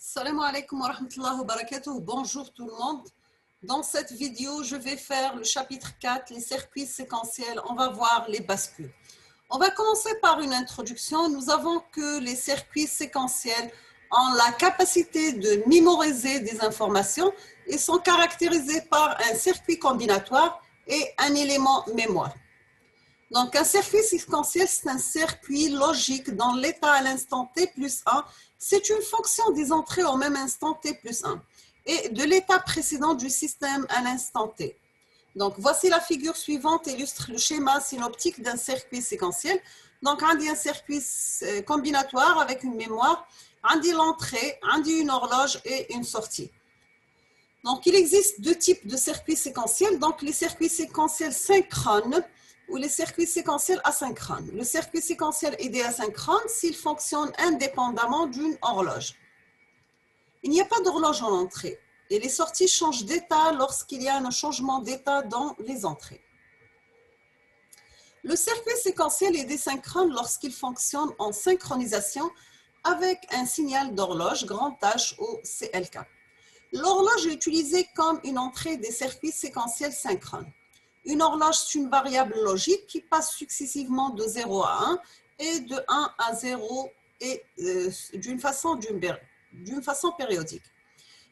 Salam alaikum wa rahmatullahi wa barakatuh. Bonjour tout le monde. Dans cette vidéo, je vais faire le chapitre 4, les circuits séquentiels. On va voir les bascules. On va commencer par une introduction. Nous avons que les circuits séquentiels ont la capacité de mémoriser des informations et sont caractérisés par un circuit combinatoire et un élément mémoire. Donc, un circuit séquentiel, c'est un circuit logique dans l'état à l'instant t plus 1. C'est une fonction des entrées au même instant t plus 1 et de l'état précédent du système à l'instant t. Donc, voici la figure suivante illustre le schéma synoptique d'un circuit séquentiel. Donc, on dit un circuit combinatoire avec une mémoire, on dit l'entrée, on dit une horloge et une sortie. Donc, il existe deux types de circuits séquentiels. Donc, les circuits séquentiels synchrones ou les circuits séquentiels asynchrones. Le circuit séquentiel est asynchrone s'il fonctionne indépendamment d'une horloge. Il n'y a pas d'horloge en entrée et les sorties changent d'état lorsqu'il y a un changement d'état dans les entrées. Le circuit séquentiel est désynchrone lorsqu'il fonctionne en synchronisation avec un signal d'horloge grand H ou CLK. L'horloge est utilisée comme une entrée des circuits séquentiels synchrones. Une horloge, c'est une variable logique qui passe successivement de 0 à 1 et de 1 à 0 et d'une façon périodique.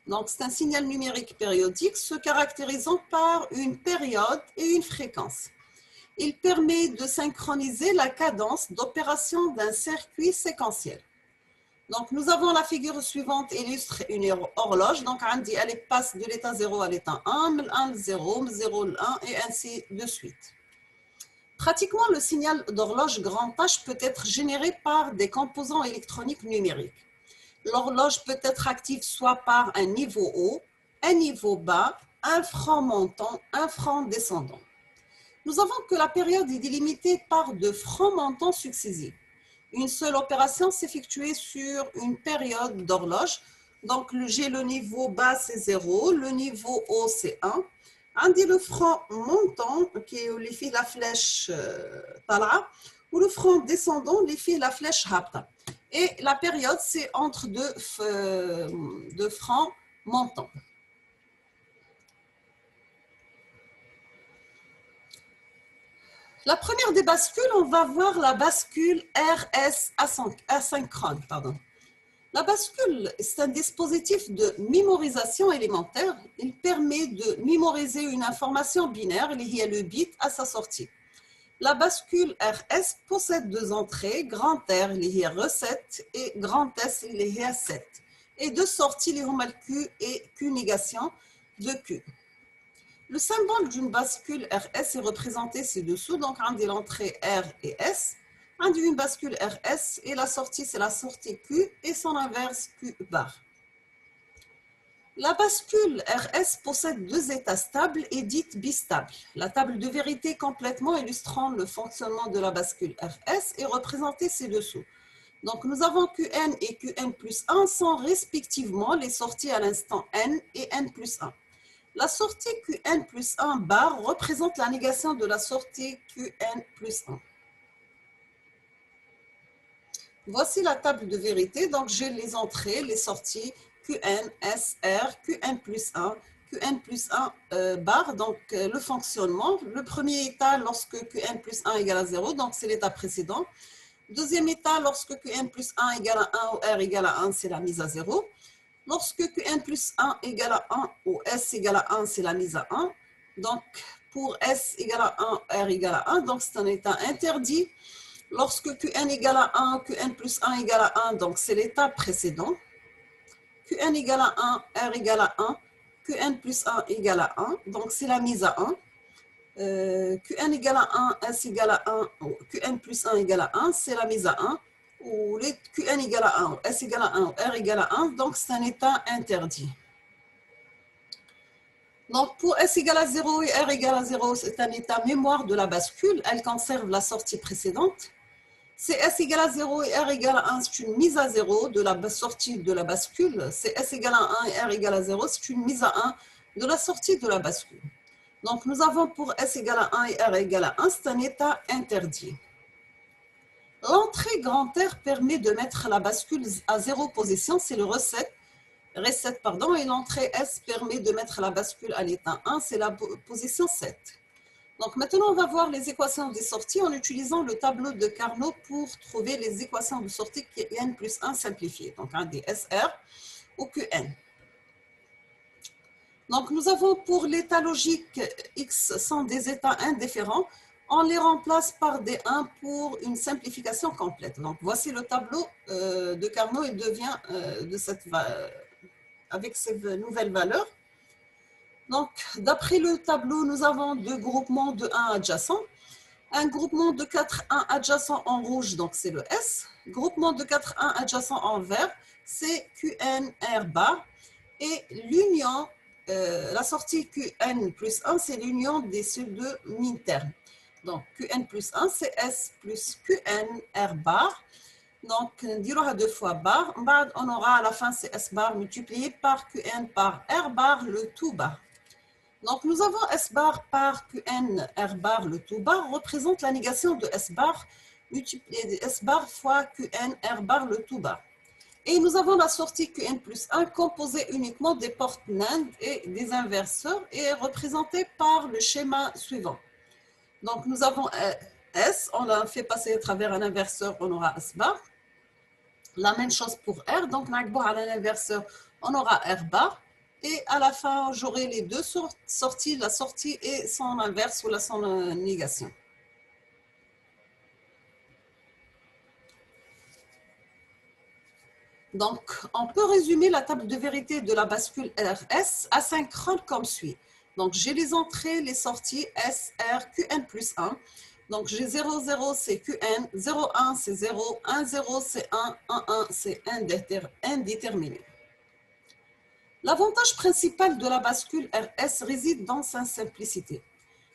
Donc, c'est un signal numérique périodique se caractérisant par une période et une fréquence. Il permet de synchroniser la cadence d'opération d'un circuit séquentiel. Donc, nous avons la figure suivante illustre une horloge. Donc, on dit elle passe de l'état 0 à l'état 1, 1 0, 0 1 et ainsi de suite. Pratiquement, le signal d'horloge grand H peut être généré par des composants électroniques numériques. L'horloge peut être active soit par un niveau haut, un niveau bas, un franc montant, un franc descendant. Nous avons que la période est délimitée par de francs montants successifs. Une seule opération s'effectuait sur une période d'horloge. Donc, j'ai le niveau bas, c'est 0, le niveau haut, c'est 1. On dit le franc montant, qui est la flèche Tala, ou le franc descendant, qui est la flèche Hapta. Et la période, c'est entre deux francs montants. La première des bascules, on va voir la bascule RS asynchrone. La bascule, c'est un dispositif de mémorisation élémentaire. Il permet de mémoriser une information binaire, liée le bit, à sa sortie. La bascule RS possède deux entrées, grand R, lié recette, et grand S, lié à 7, et deux sorties, liées au Q et Q négation de Q. Le symbole d'une bascule RS est représenté ci-dessous, donc on dit l'entrée R et S, on dit une bascule RS et la sortie c'est la sortie Q et son inverse Q bar. La bascule RS possède deux états stables et dites bistables. La table de vérité complètement illustrant le fonctionnement de la bascule RS est représentée ci-dessous. Donc nous avons Qn et Qn plus 1 sont respectivement les sorties à l'instant N et N plus 1. La sortie Qn plus 1 bar représente la négation de la sortie Qn plus 1. Voici la table de vérité. Donc, j'ai les entrées, les sorties Qn, SR, Qn plus 1, Qn plus 1 bar. Donc, le fonctionnement. Le premier état lorsque Qn plus 1 égale à 0, donc c'est l'état précédent. Deuxième état lorsque Qn plus 1 égale à 1 ou R égale à 1, c'est la mise à 0. Lorsque Qn plus 1 égale à 1 ou S égale à 1, c'est la mise à 1. Donc, pour S égale à 1, R égale à 1, donc c'est un état interdit. Lorsque Qn égale à 1, Qn plus 1 égale à 1, donc c'est l'état précédent. Qn égale à 1, R égale à 1, Qn plus 1 égale à 1, donc c'est la mise à 1. Qn égale à 1, S égale à 1, ou Qn plus 1 égale à 1, c'est la mise à 1. Ou les Qn égale à 1, S égale à 1, R égale à 1, donc c'est un état interdit. Donc pour S égale à 0 et R égale à 0, c'est un état mémoire de la bascule, elle conserve la sortie précédente. C'est S égale à 0 et R égale à 1, c'est une mise à 0 de la sortie de la bascule. C'est S égale à 1 et R égale à 0, c'est une mise à 1 de la sortie de la bascule. Donc nous avons pour S égale à 1 et R égale à 1, c'est un état interdit. L'entrée grand R permet de mettre la bascule à 0 position, c'est le recette. reset, pardon, et l'entrée S permet de mettre la bascule à l'état 1, c'est la position 7. Donc maintenant, on va voir les équations des sorties en utilisant le tableau de Carnot pour trouver les équations de sortie Qn plus 1 simplifiées, donc des SR ou Qn. Donc nous avons pour l'état logique X sont des états indifférents, on les remplace par des 1 pour une simplification complète. Donc voici le tableau de Carnot et devient avec ces nouvelles valeurs. Donc, d'après le tableau, nous avons deux groupements de 1 adjacents. Un groupement de 4 1 adjacents en rouge, donc c'est le S. Groupement de 4 1 adjacents en vert, c'est QN R Et l'union, la sortie QN plus 1, c'est l'union des ces deux min-termes. Donc, QN plus 1, c'est S plus QN R bar. Donc, on deux fois bar. On aura à la fin, c'est S bar multiplié par QN par R bar, le tout bar. Donc, nous avons S bar par QN R bar, le tout bar, représente la négation de S bar multiplié S bar fois QN R bar, le tout bar. Et nous avons la sortie QN plus 1 composée uniquement des portes NAND et des inverseurs et représentée par le schéma suivant. Donc, nous avons S, on l'a fait passer à travers un inverseur, on aura S bar. La même chose pour R, donc à l'inverseur, on aura R bar. Et à la fin, j'aurai les deux sorties, la sortie et son inverse ou son négation. Donc, on peut résumer la table de vérité de la bascule RS asynchrone comme suit. Donc, j'ai les entrées, les sorties S, R, QN plus 1. Donc, j'ai 0, 0, c'est QN, 0, 1, c'est 0, 1, 0, c'est 1, 1, 1, c'est indéterminé. L'avantage principal de la bascule RS réside dans sa simplicité.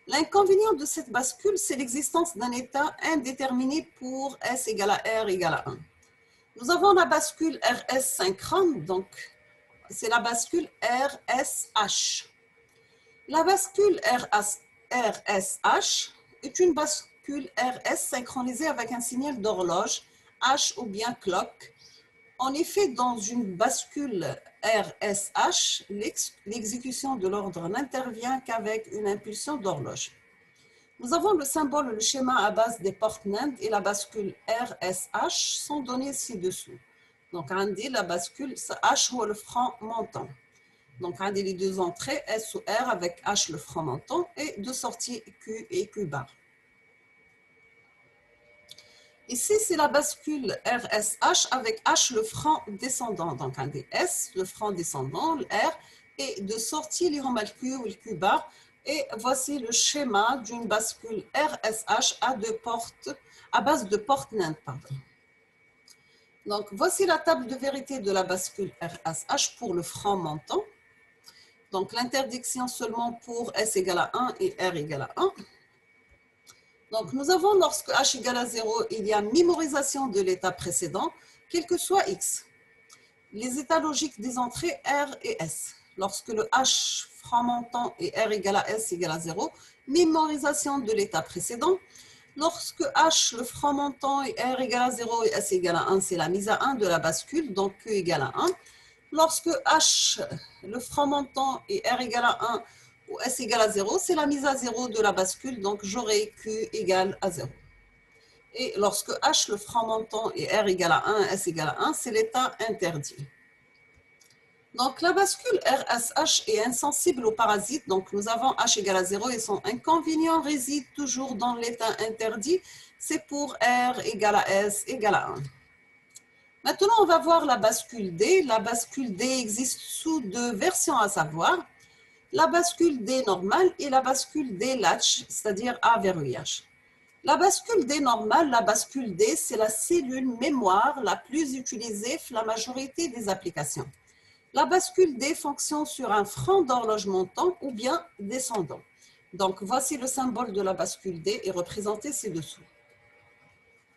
L'inconvénient de cette bascule, c'est l'existence d'un état indéterminé pour S égale à R égale à 1. Nous avons la bascule RS synchrone, donc c'est la bascule RSH. La bascule RSH est une bascule RS synchronisée avec un signal d'horloge, H ou bien clock. En effet, dans une bascule RSH, l'exécution de l'ordre n'intervient qu'avec une impulsion d'horloge. Nous avons le symbole, le schéma à base des portes NAND et la bascule RSH sont donnés ci-dessous. Donc, on dit la bascule H ou le franc montant. Donc, on dit les deux entrées S ou R avec H le franc montant et deux sorties Q et Q bar. Ici, c'est la bascule RSH avec H le franc descendant. Donc, un des S, le franc descendant, le R, et de sortie, l'iromale Q ou le Q bar. Et voici le schéma d'une bascule RSH à base de portes NAND. Donc, voici la table de vérité de la bascule RSH pour le franc montant. Donc, l'interdiction seulement pour S égale à 1 et R égale à 1. Donc, nous avons, lorsque H égale à 0, il y a mémorisation de l'état précédent, quel que soit X. Les états logiques des entrées R et S. Lorsque le H franc montant et R égale à S égale à 0, mémorisation de l'état précédent. Lorsque H, le franc montant et R égale à 0 et S égale à 1, c'est la mise à 1 de la bascule, donc Q égale à 1. Lorsque H, le franc montant et R égale à 1 ou S égale à 0, c'est la mise à 0 de la bascule, donc j'aurai Q égale à 0. Et lorsque H, le franc montant et R égale à 1, S égale à 1, c'est l'état interdit. Donc la bascule RSH est insensible aux parasites, donc nous avons H égale à 0 et son inconvénient réside toujours dans l'état interdit, c'est pour R égale à S égale à 1. Maintenant, on va voir la bascule D. La bascule D existe sous deux versions à savoir, la bascule D normale et la bascule D latch, c'est-à-dire à verrouillage. La bascule D normale, la bascule D, c'est la cellule mémoire la plus utilisée dans la majorité des applications. La bascule D fonctionne sur un franc d'horloge montant ou bien descendant. Donc, voici le symbole de la bascule D est représenté ci-dessous.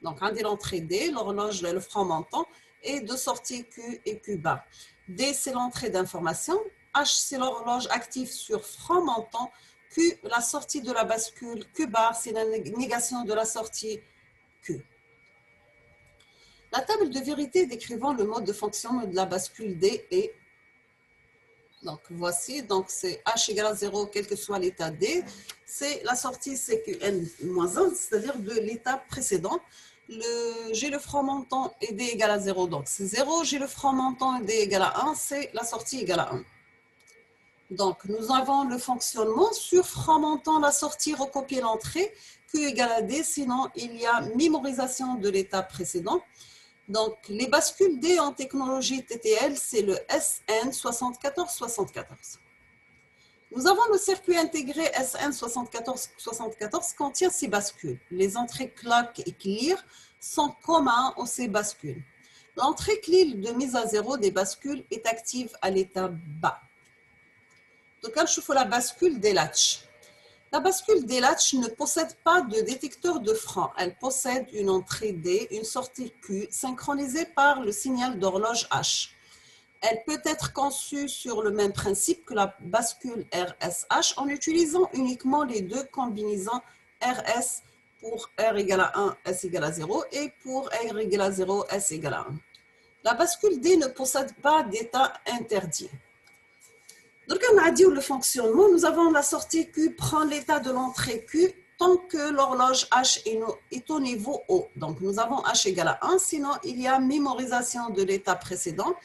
Donc, un de l'entrée D, l'horloge, le franc montant, et deux sorties Q et Q bar. D, c'est l'entrée d'information. H, c'est l'horloge active sur franc montant. Q, la sortie de la bascule. Q bar, c'est la négation de la sortie Q. La table de vérité décrivant le mode de fonctionnement de la bascule D est Donc, voici, donc c'est H égale à 0, quel que soit l'état D. C'est la sortie CQN-1, c'est-à-dire de l'état précédent. J'ai le franc montant et D égale à 0, donc c'est 0. J'ai le franc montant et D égale à 1, c'est la sortie égale à 1. Donc, nous avons le fonctionnement sur franc montant, la sortie, recopier l'entrée, Q égale à D, sinon il y a mémorisation de l'état précédent. Donc, les bascules D en technologie TTL, c'est le SN7474. Nous avons le circuit intégré SN7474 contient ces bascules. Les entrées clock et clear sont communs aux ces bascules. L'entrée clear de mise à zéro des bascules est active à l'état bas. Donc, je fais la bascule des latches. La bascule des latches ne possède pas de détecteur de frein. Elle possède une entrée D, une sortie Q, synchronisée par le signal d'horloge H. Elle peut être conçue sur le même principe que la bascule RSH en utilisant uniquement les deux combinaisons RS pour R égale à 1, S égale à 0 et pour R égale à 0, S égale à 1. La bascule D ne possède pas d'état interdit. Donc, on a dit le fonctionnement. Nous avons la sortie Q prend l'état de l'entrée Q tant que l'horloge H est au niveau O. Donc, nous avons H égale à 1, sinon il y a mémorisation de l'état précédent.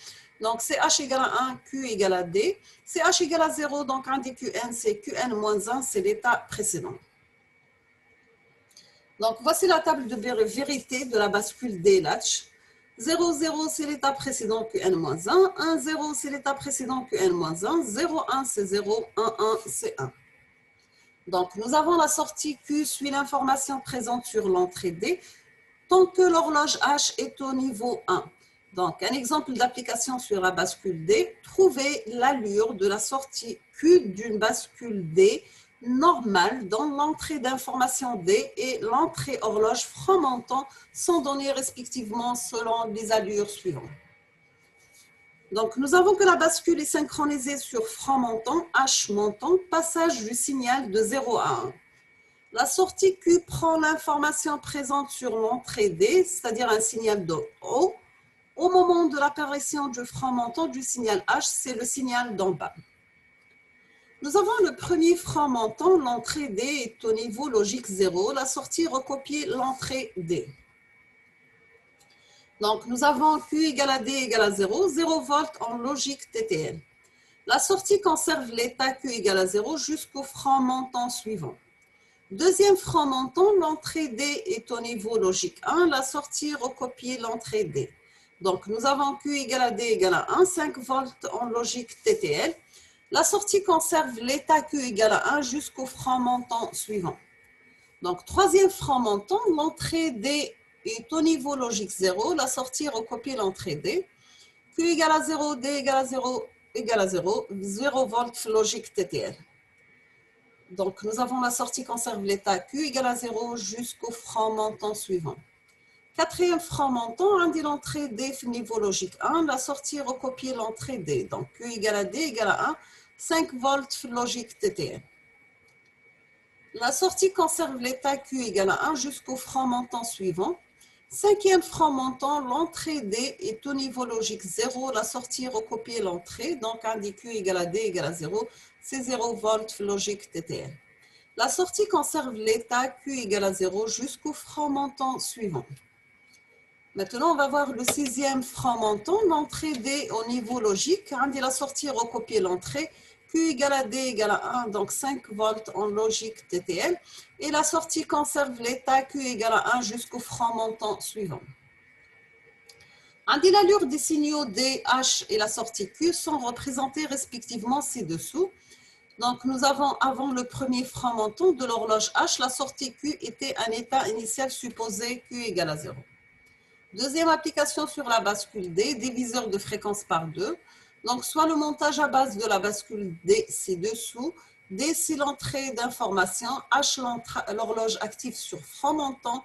Donc, c'est H égale à 1, Q égale à D. C'est H égale à 0, donc un des QN, c'est QN moins 1, c'est l'état précédent. Donc, voici la table de vérité de la bascule D latch. 0, 0, c'est l'état précédent QN-1. 1, 0, c'est l'état précédent QN-1. 0, 1, c'est 0. 1, 1, c'est 1. Donc, nous avons la sortie Q suit l'information présente sur l'entrée D tant que l'horloge H est au niveau 1. Donc, un exemple d'application sur la bascule D, trouvez l'allure de la sortie Q d'une bascule D normale dont l'entrée d'information D et l'entrée horloge franc montant sont données respectivement selon les allures suivantes. Donc, nous avons que la bascule est synchronisée sur franc montant, H montant, passage du signal de 0 à 1. La sortie Q prend l'information présente sur l'entrée D, c'est-à-dire un signal de O. Au moment de l'apparition du franc montant du signal H, c'est le signal d'en bas. Nous avons le premier franc montant, l'entrée D est au niveau logique 0, la sortie recopie l'entrée D. Donc, nous avons Q égale à D égale à 0, 0 volts en logique TTL. La sortie conserve l'état Q égale à 0 jusqu'au franc montant suivant. Deuxième franc montant, l'entrée D est au niveau logique 1, la sortie recopie l'entrée D. Donc, nous avons Q égale à D égale à 1, 5 volts en logique TTL. La sortie conserve l'état Q égale à 1 jusqu'au franc montant suivant. Donc, troisième franc montant, l'entrée D est au niveau logique 0, la sortie recopie l'entrée D. Q égale à 0, D égale à 0, égale à 0, 0 volts logique TTL. Donc, nous avons la sortie conserve l'état Q égale à 0 jusqu'au franc montant suivant. Quatrième franc montant, on dit l'entrée D niveau logique 1, la sortie recopie l'entrée D. Donc, Q égale à D égale à 1, 5 volts logique TTL. La sortie conserve l'état Q égale à 1 jusqu'au franc montant suivant. Cinquième franc montant, l'entrée D est au niveau logique 0, la sortie recopie l'entrée, donc un dit Q égale à D égale à 0, c'est 0 volts logique TTL. La sortie conserve l'état Q égale à 0 jusqu'au franc montant suivant. Maintenant, on va voir le sixième franc montant, l'entrée D au niveau logique, on dit la sortie recopie l'entrée, Q égale à D égale à 1, donc 5 volts en logique TTL, et la sortie conserve l'état Q égale à 1 jusqu'au franc montant suivant. On dit l'allure des signaux D, H et la sortie Q sont représentés respectivement ci-dessous. Donc, nous avons avant le premier franc montant de l'horloge H, la sortie Q était un état initial supposé Q égale à 0. Deuxième application sur la bascule D, diviseur de fréquence par 2. Donc, soit le montage à base de la bascule D ci-dessous, D c'est l'entrée d'information, H l'horloge active sur franc montant,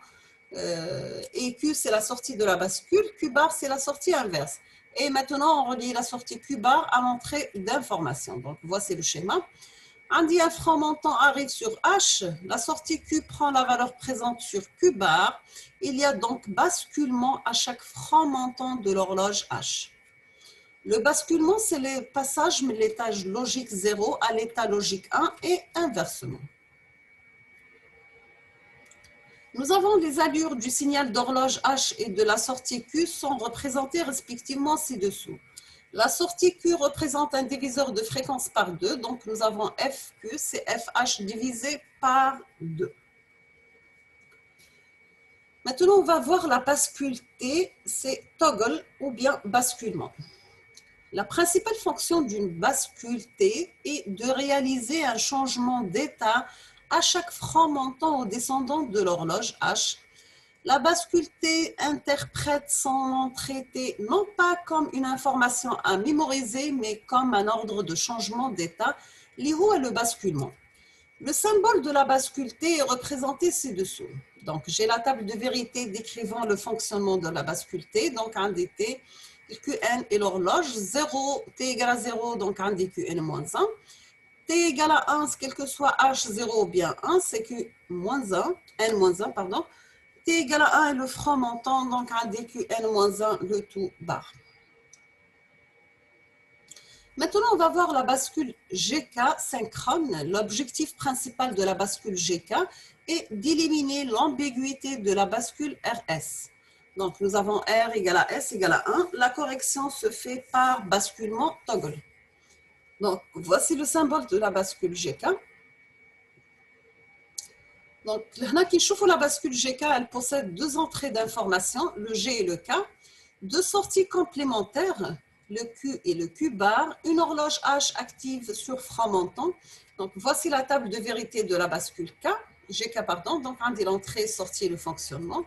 et Q c'est la sortie de la bascule, Q bar c'est la sortie inverse. Et maintenant, on relie la sortie Q bar à l'entrée d'information. Donc, voici le schéma. Un dit un franc montant arrive sur H, la sortie Q prend la valeur présente sur Q bar. Il y a donc basculement à chaque franc montant de l'horloge H. Le basculement, c'est le passage de l'état logique 0 à l'état logique 1 et inversement. Nous avons les allures du signal d'horloge H et de la sortie Q sont représentées respectivement ci-dessous. La sortie Q représente un diviseur de fréquence par 2, donc nous avons FQ, c'est FH divisé par 2. Maintenant, on va voir la bascule T, c'est toggle ou bien basculement. La principale fonction d'une bascule T est de réaliser un changement d'état à chaque franc montant ou descendant de l'horloge H. La bascule T interprète son entrée T non pas comme une information à mémoriser, mais comme un ordre de changement d'état, lié est le basculement. Le symbole de la bascule T est représenté ci-dessous. Donc, j'ai la table de vérité décrivant le fonctionnement de la bascule T, donc un dt, Qn et l'horloge, 0, T égale à 0, donc un dQn moins 1. T égale à 1, quel que soit H0 ou bien 1, c'est Q moins 1, N moins 1, pardon. T égale à 1 est le franc montant, donc un dQn moins 1, le tout barre. Maintenant, on va voir la bascule GK synchrone. L'objectif principal de la bascule GK est d'éliminer l'ambiguïté de la bascule RS. Donc, nous avons R égale à S égale à 1. La correction se fait par basculement toggle. Donc, voici le symbole de la bascule GK. Donc, là, qui chauffe la bascule GK, elle possède deux entrées d'information, le G et le K, deux sorties complémentaires, le Q et le Q bar, une horloge H active sur franc montant. Donc, voici la table de vérité de la bascule K, GK, pardon. Donc, un des l'entrée, sortie et le fonctionnement.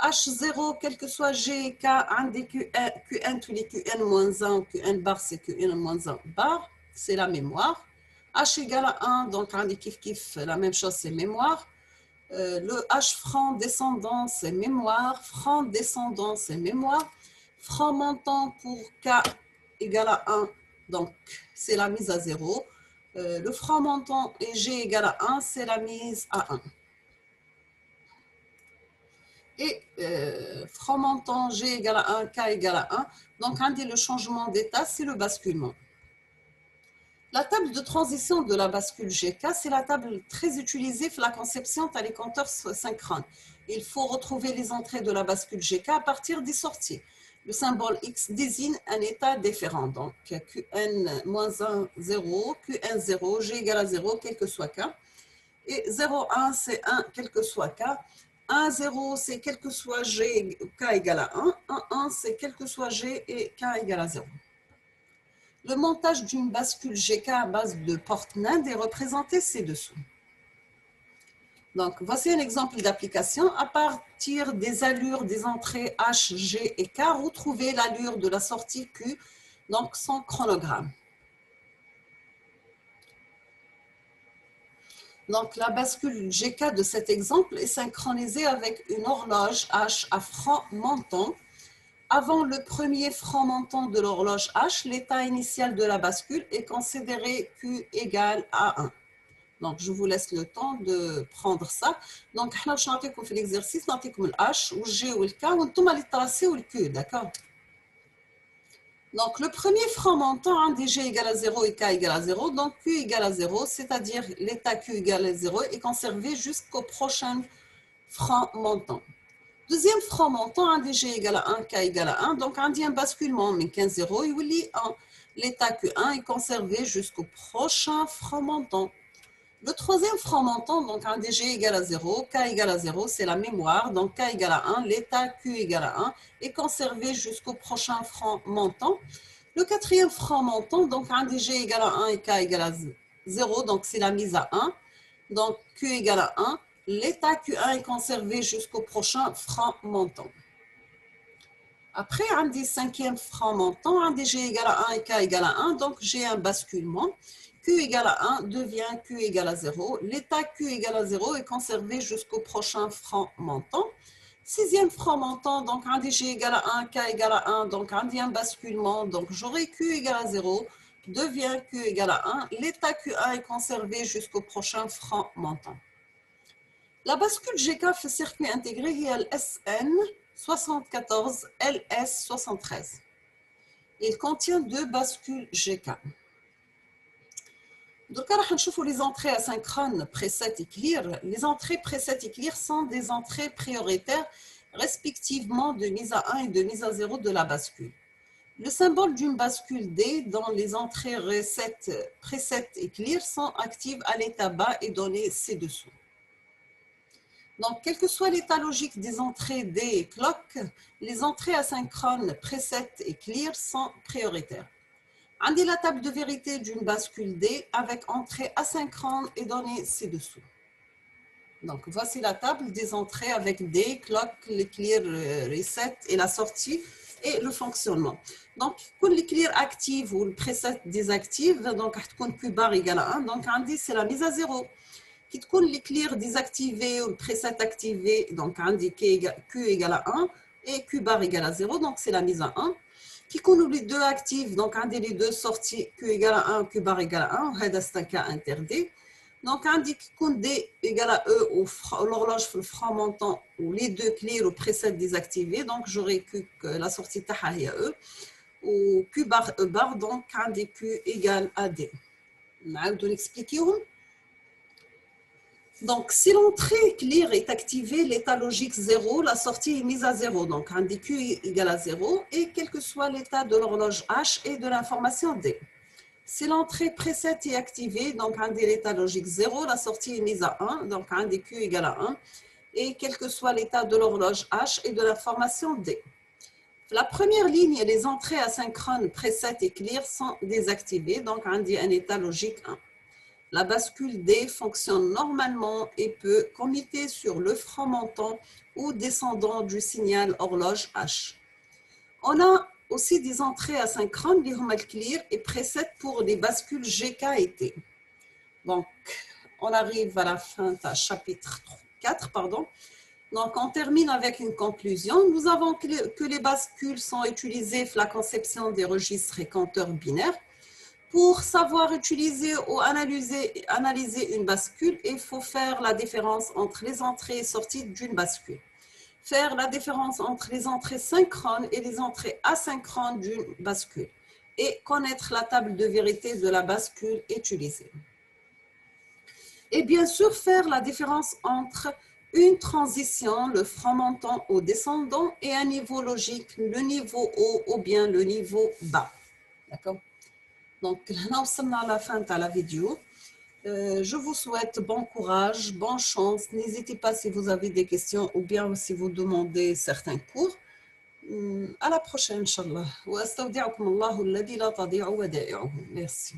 H0, quel que soit G et K, un des QN, tous les QN-1, QN bar, c'est QN-1 bar, c'est la mémoire. H égale à 1, donc un des kiff, la même chose, c'est mémoire. Le H franc descendant, c'est mémoire. Franc descendant, c'est mémoire. Franc montant pour K égale à 1, donc c'est la mise à 0. Le franc montant et G égale à 1, c'est la mise à 1. Et franc montant, G égale à 1, K égale à 1. Donc, le changement d'état, c'est le basculement. La table de transition de la bascule GK, c'est la table très utilisée pour la conception des compteurs synchrones. Il faut retrouver les entrées de la bascule GK à partir des sorties. Le symbole X désigne un état différent. Donc, Qn-1, 0, Qn0, G égale à 0, quel que soit K. Et 0, 1, c'est 1, quel que soit K. 1, 0, c'est quel que soit G, K égale à 1. 1, 1, c'est quel que soit G et K égale à 0. Le montage d'une bascule GK à base de porte NAND est représenté ci-dessous. Donc, voici un exemple d'application. À partir des allures des entrées H, G et K, retrouvez l'allure de la sortie Q, donc son chronogramme. Donc, la bascule GK de cet exemple est synchronisée avec une horloge H à franc montant. Avant le premier franc montant de l'horloge H, l'état initial de la bascule est considéré Q égale à 1. Donc, je vous laisse le temps de prendre ça. Donc, je vais vous faire l'exercice, je vais vous le H, le G ou le K, et vous allez tracer le Q, d'accord? Donc, le premier franc montant, DG égale à 0 et K égale à 0, donc Q égale à 0, c'est-à-dire l'état Q égale à 0 est conservé jusqu'au prochain franc montant. Deuxième franc montant, DG égale à 1, K égale à 1, donc on dit un basculement, mais 15 0, il lit 1. L'état Q1 est conservé jusqu'au prochain franc montant. Le troisième franc montant, donc un DG égale à 0, K égale à 0, c'est la mémoire, donc K égale à 1, l'état Q égale à 1 est conservé jusqu'au prochain franc montant. Le quatrième franc montant, donc un DG égale à 1 et K égale à 0, donc c'est la mise à 1, donc Q égale à 1, l'état Q1 est conservé jusqu'au prochain franc montant. Après, un des cinquième franc montant, un DG égale à 1 et K égale à 1, donc j'ai un basculement. Q égale à 1 devient Q égale à 0. L'état Q égale à 0 est conservé jusqu'au prochain franc montant. Sixième franc montant, donc un DG égale à 1, K égale à 1, donc un basculement. Donc j'aurai Q égale à 0, devient Q égale à 1. L'état Q1 est conservé jusqu'au prochain franc montant. La bascule GK fait circuit intégré est le SN74 LS73. Il contient 2 bascules GK. Donc, on va voir les entrées asynchrones preset et clear. Les entrées preset et clear sont des entrées prioritaires respectivement de mise à 1 et de mise à 0 de la bascule. Le symbole d'une bascule D dans les entrées preset et clear sont actives à l'état bas et données ci-dessous. Donc, quel que soit l'état logique des entrées D et clock, les entrées asynchrones preset et clear sont prioritaires. On a la table de vérité d'une bascule D avec entrée asynchrone et données ci-dessous. Donc, voici la table des entrées avec D, clock, le clear, reset et la sortie et le fonctionnement. Donc, quand le clear active ou le preset désactive, donc, Q bar égale à 1, donc, c'est la mise à 0. Qui te le clear désactivé ou le preset activé, donc, Q égale à 1 et Q bar égale à 0, donc, c'est la mise à 1. Qui compte les deux actifs, donc on dit les deux sorties Q égale à 1, Q bar égale à 1, c'est un cas interdit. Donc on dit que D égale à E ou l'horloge le franc montant ou les deux clear ou preset désactivés, donc j'aurai que la sortie taha est E ou Q bar E bar, donc on dit Q égale à D. On va l'expliquer. Donc, si l'entrée clear est activée, l'état logique 0, la sortie est mise à 0. Donc, un DQ égale à 0, et quel que soit l'état de l'horloge H et de l'information D. Si l'entrée preset est activée, donc un l'état logique 0, la sortie est mise à 1, donc un DQ égale à 1, et quel que soit l'état de l'horloge H et de l'information D. La première ligne, les entrées asynchrones preset et clear sont désactivées, donc un état logique 1. La bascule D fonctionne normalement et peut commuter sur le franc montant ou descendant du signal horloge H. On a aussi des entrées asynchrones, les clear et preset pour les bascules GK et T. Donc, on arrive à la fin de chapitre 4, pardon. Donc, on termine avec une conclusion. Nous avons que les bascules sont utilisées pour la conception des registres et compteurs binaires. Pour savoir utiliser ou analyser une bascule, il faut faire la différence entre les entrées et sorties d'une bascule. Faire la différence entre les entrées synchrones et les entrées asynchrones d'une bascule. Et connaître la table de vérité de la bascule utilisée. Et bien sûr, faire la différence entre une transition, le franc montant au descendant, et un niveau logique, le niveau haut ou bien le niveau bas. D'accord ? Donc, nous sommes à la fin de la vidéo. Je vous souhaite bon courage, bonne chance. N'hésitez pas si vous avez des questions ou bien si vous demandez certains cours. À la prochaine, Inch'Allah. Merci.